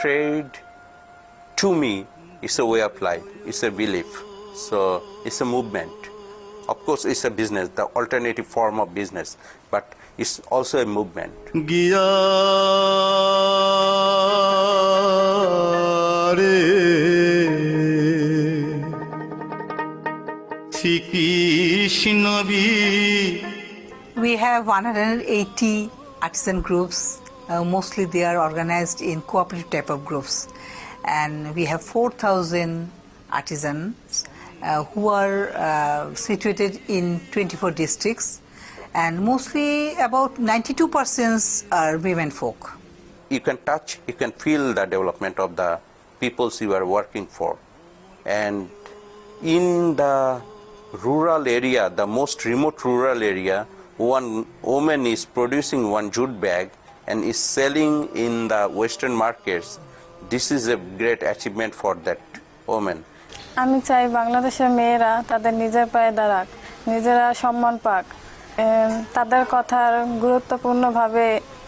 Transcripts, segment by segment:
trade, to me, is a way of life, it's a belief. So it's a movement. Of course, it's a business, the alternative form of business, but it's also a movement. We have 180 artisan groups. Mostly they are organized in cooperative type of groups. And we have 4,000 artisans who are situated in 24 districts. And mostly about 92% are women folk. You can touch, you can feel the development of the peoples you are working for. And in the rural area, the most remote rural area, one woman is producing one jute bag and is selling in the Western markets. This is a great achievement for that woman. আমি চাই বাংলাদেশের মেয়েরা তাদের নিজের পায়ে দাঁড়াক, নিজেরা সম্মান পাক। তাদের কথার গুরুত্বপূর্ণভাবে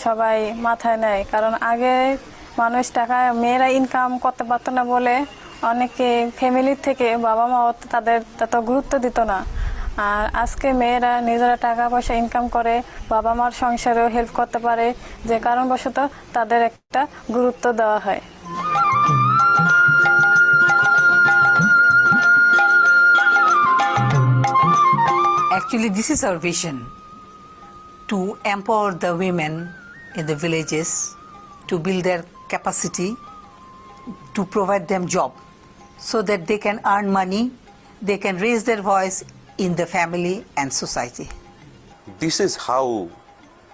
সবাই মাথায় নেয়, কারণ আগে মানুষ টাকা মেয়েরা ইনকাম করতে পারত না বলে অনেকে ফ্যামিলির থেকে বাবা মা তাদের তত গুরুত্ব দিত না। আর আজকে মেয়েরা নিজেরা টাকা পয়সা ইনকাম করে বাবা মার সংসারেও হেল্প করতে পারে, যে কারণবশত তাদের একটা গুরুত্ব দেওয়া হয়। Actually, this is our vision, to empower the women in the villages, to build their capacity, to provide them job, so that they can earn money, they can raise their voice in the family and society. This is how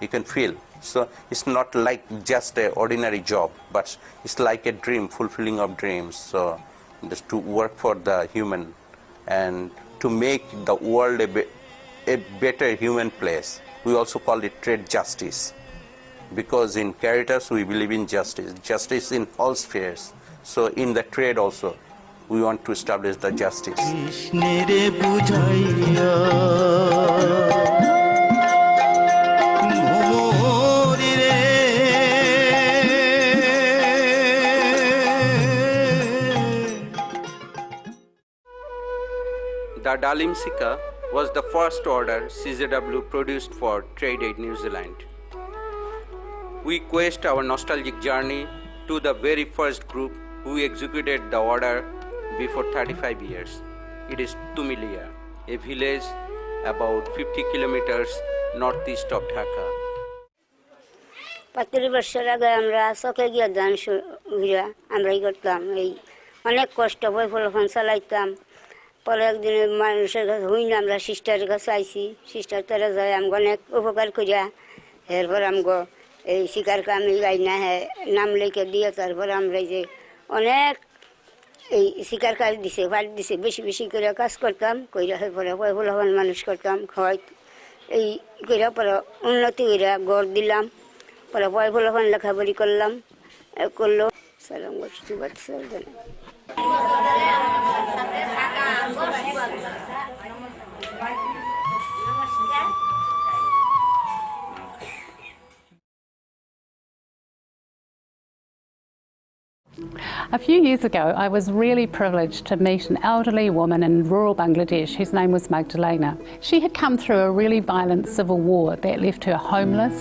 you can feel. So it's not like just an ordinary job, but it's like a dream, fulfilling of dreams. So just to work for the human and to make the world a better human place. We also call it trade justice, because in Caritas we believe in justice, justice in all spheres. So in the trade also, we want to establish the justice. The Dalim Sika was the first order CZW produced for Trade Aid New Zealand. We quest our nostalgic journey to the very first group who executed the order before 35 years. It is Tumilia, a village about 50 kilometers northeast of Dhaka. 35 বছর আগে আমরা চকে গিয়ে ধান আমরাই করতাম, এই অনেক কষ্ট বই ফলফল চালাইতাম। পরে একদিন মানুষের কাছে হই না, আমরা সিস্টারের কাছে আইসি, সিস্টার তারা যায় আমাকে অনেক উপকার করিয়া এরপর আমাকে এই শিকার কামি গাই না হ্যাঁ নাম লেখে দিয়ে তারপরে আমরা যে অনেক এই শিকার কাজ দিছে ভাত দিছে, বেশি বেশি করে কাজ করতাম, কইরা পরে ফলফল মানুষ করতাম, খাওয়াই এই কইরা পরে উন্নতি কইরা গড় দিলাম, পরে ফলফল লেখাপড়ি করলাম, করলো সালাম করছি বাচ্চা। A few years ago, I was really privileged to meet an elderly woman in rural Bangladesh whose name was Magdalena. She had come through a really violent civil war that left her homeless,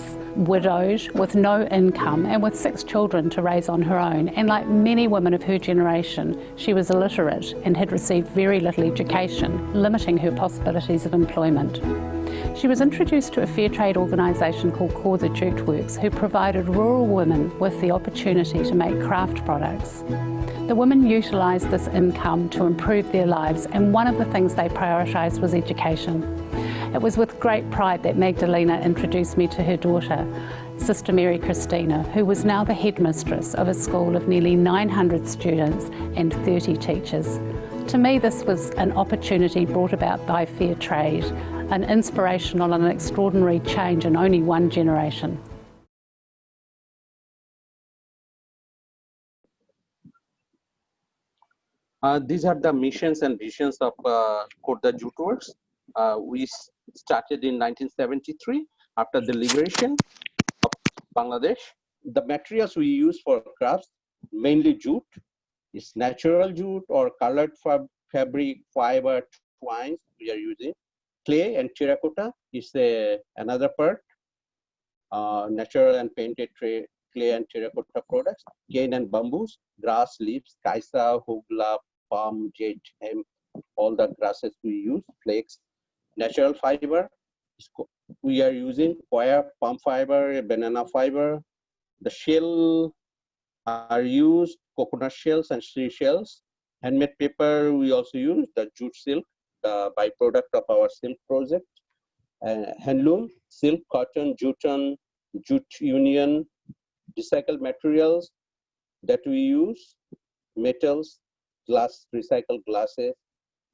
widowed, with no income and with 6 children to raise on her own. And like many women of her generation, she was illiterate and had received very little education, limiting her possibilities of employment. She was introduced to a fair trade organisation called Causa Jute Works, who provided rural women with the opportunity to make craft products. The women utilised this income to improve their lives, and one of the things they prioritised was education. It was with great pride that Magdalena introduced me to her daughter, Sister Mary Christina, who was now the headmistress of a school of nearly 900 students and 30 teachers. To me, this was an opportunity brought about by fair trade, an inspirational and extraordinary change in only one generation. These are the missions and visions of Causa Jute Works. We started in 1973 after the liberation of Bangladesh. The materials we use for crafts mainly jute. It's natural jute or colored fabric, fiber, twines we are using. Clay and terracotta is another part. Natural and painted clay and terracotta products. Cane and bamboos, grass, leaves, kaisa, hugla, palm, jade, hemp, all the grasses we use, flakes. Natural fiber, we are using coir, palm fiber, banana fiber. The shell are used, coconut shells and seashells. Handmade paper, we also use the jute silk, the byproduct of our silk project. Handloom, silk, cotton, jute union, recycled materials that we use, metals, glass, recycled glasses,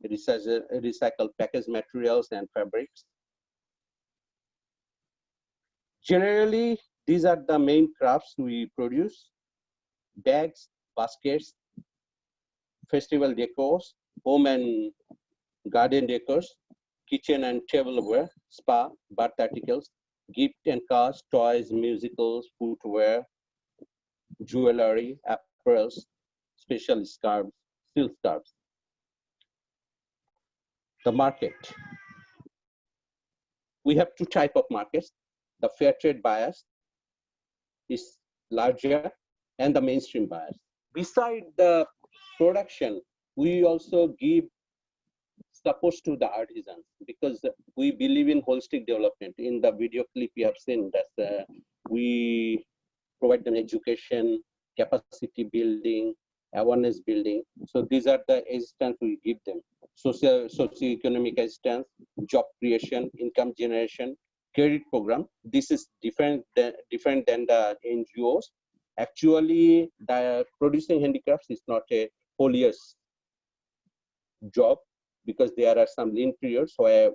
recycled packaged materials and fabrics. Generally, these are the main crafts we produce: bags, baskets, festival decors, home and garden decors, kitchen and tableware, spa, bath articles, gift and cards, toys, musicals, footwear, jewelry, apparels, special scarves, silk scarves. The market. We have two types of markets. The fair trade buyers is larger and the mainstream buyers. Beside the production, we also give support to the artisans because we believe in holistic development. In the video clip you have seen that we provide them education, capacity building, awareness building. So these are the assistance we give them: socio-economic assistance, job creation, income generation, credit program. This is different than the NGOs. Actually, the producing handicrafts is not a whole year's job because there are some lean periods where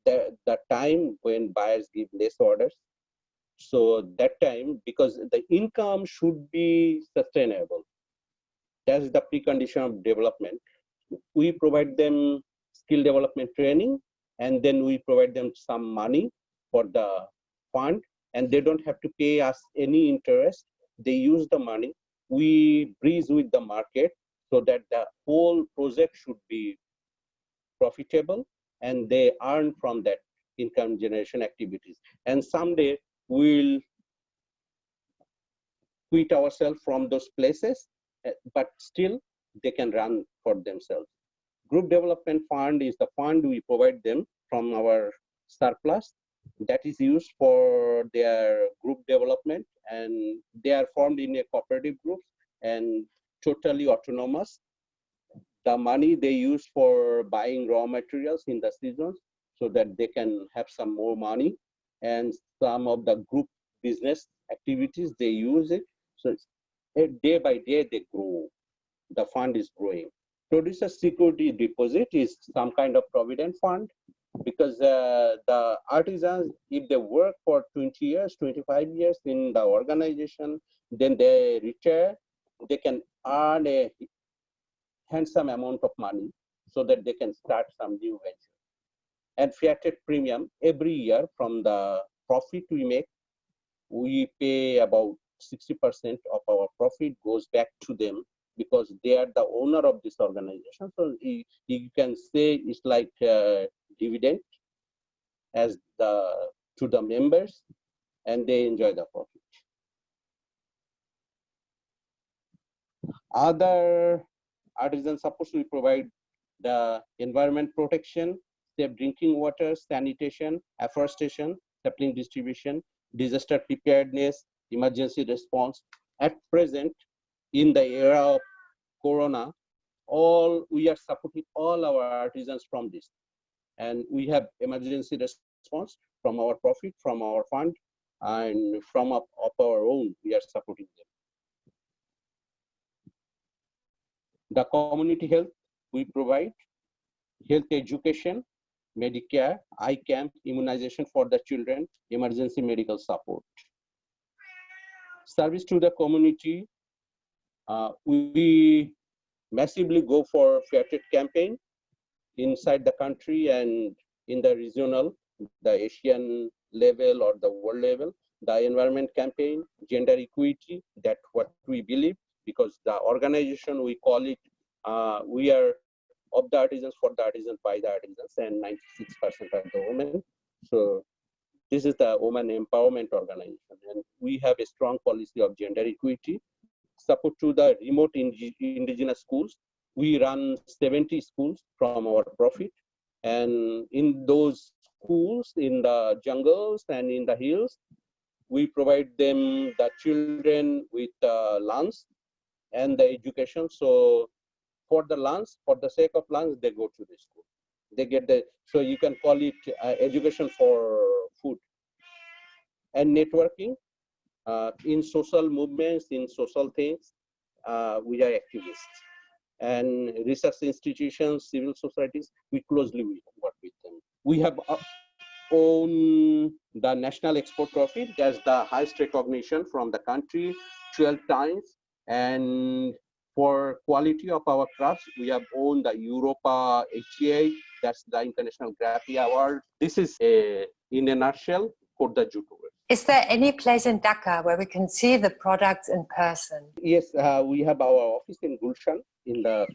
the time when buyers give less orders. So that time, because the income should be sustainable, that's the precondition of development. We provide them skill development training, and then we provide them some money for the fund, and they don't have to pay us any interest. They use the money. We breeze with the market so that the whole project should be profitable, and they earn from that income generation activities. And someday we'll quit ourselves from those places, but still they can run for themselves. Group Development Fund is the fund we provide them from our surplus that is used for their group development, and they are formed in a cooperative group and totally autonomous. The money they use for buying raw materials in the seasons so that they can have some more money, and some of the group business activities they use it. So day by day they grow. The fund is growing. Producer security deposit is some kind of provident fund, because the artisans, if they work for 20 years, 25 years in the organization, then they retire, they can earn a handsome amount of money so that they can start some new venture. And fair trade premium, every year from the profit we make, we pay about 60% of our profit goes back to them, because they are the owner of this organization. So you can say it's like a dividend as to the members, and they enjoy the profit. Other artisan supports we provide the environment protection, safe drinking water, sanitation, afforestation, sapling distribution, disaster preparedness, emergency response. At present, in the era of Corona, we are supporting all our artisans from this, and we have emergency response from our profit, from our fund, and from of our own, we are supporting them. The community health we provide: health education, Medicare, eye camp, immunization for the children, emergency medical support. Service to the community, we massively go for fair trade campaign inside the country and in the regional, the Asian level or the world level. the environment campaign, gender equity, that's what we believe, because the organization, we call it, we are of the artisans, for the artisans, by the artisans, and 96% are the women. So this is the women empowerment organization, and we have a strong policy of gender equity, support to the remote indigenous schools. We run 70 schools from our profit, and in those schools, in the jungles and in the hills, we provide them, the children, with lunch and the education. So for the lunch, for the sake of lunch, they go to the school. They get the, so you can call it education for food. And networking in social movements, in social things, we are activists. And research institutions, civil societies, we closely work with them. We have won the National Export Trophy. That's the highest recognition from the country, 12 times. And for quality of our crafts, we have won the Europa HTA, that's the International Graphia Award. This is, in a nutshell, for the jute work. Is there any place in Dhaka where we can see the products in person? Yes, we have our office in Gulshan, in the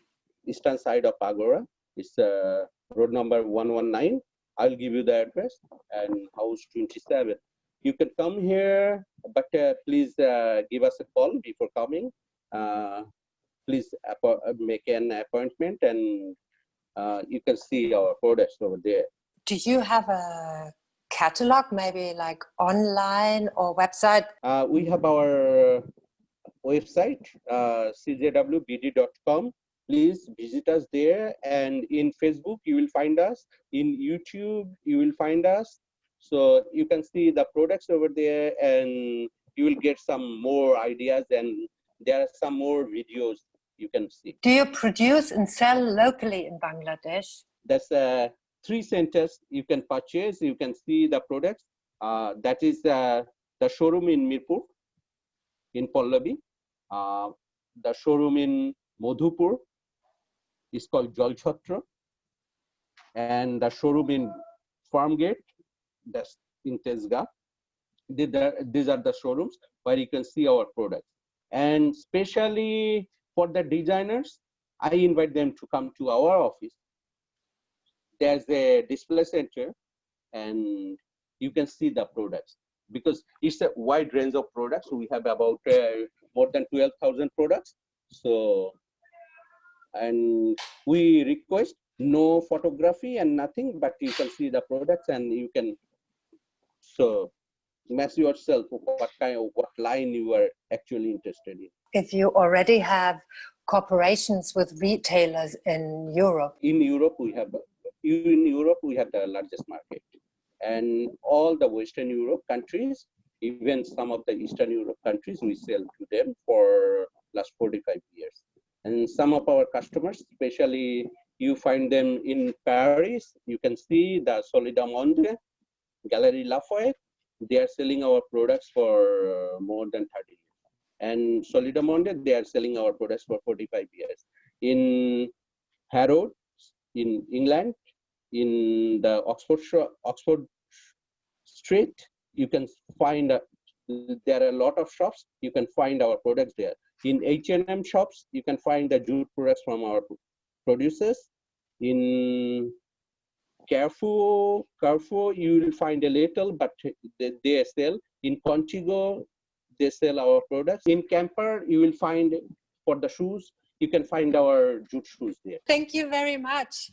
eastern side of Agora. It's road number 119. I'll give you the address, and house 27. You can come here, but please give us a call before coming. Please make an appointment, and you can see our products over there. Do you have a catalog, maybe like online or website? We have our website, czwbd.com. Please visit us there, and in Facebook you will find us, in YouTube you will find us, so you can see the products over there, and you will get some more ideas, and there are some more videos you can see. Do you produce and sell locally in Bangladesh? That's 3 centers you can purchase, you can see the products. That is the showroom in Mirpur, in Pallavi. The showroom in Madhupur is called Jalchhatra, and the showroom in Farmgate, that's in Tezgah. These are the showrooms where you can see our products. And especially for the designers, I invite them to come to our office. There's a display center, and you can see the products, because it's a wide range of products. We have about more than 12,000 products. So, and we request no photography and nothing, but you can see the products, and you can so match yourself what line you are actually interested in. If you already have cooperations with retailers in Europe? In Europe, we have the largest market, and all the Western Europe countries, even some of the Eastern Europe countries, we sell to them for last 45 years. And some of our customers, especially you find them in Paris, you can see the Solidamonde, Galerie Lafayette, they are selling our products for more than 30 years. And Solidamonde, they are selling our products for 45 years. In Harrods, in England, in the Oxford Street, you can find, there are a lot of shops, you can find our products there. In H&M shops, you can find the jute products from our producers. In Carrefour, you will find a little, but they sell. In Contigo, they sell our products. In Camper, you will find, for the shoes, you can find our jute shoes there. Thank you very much.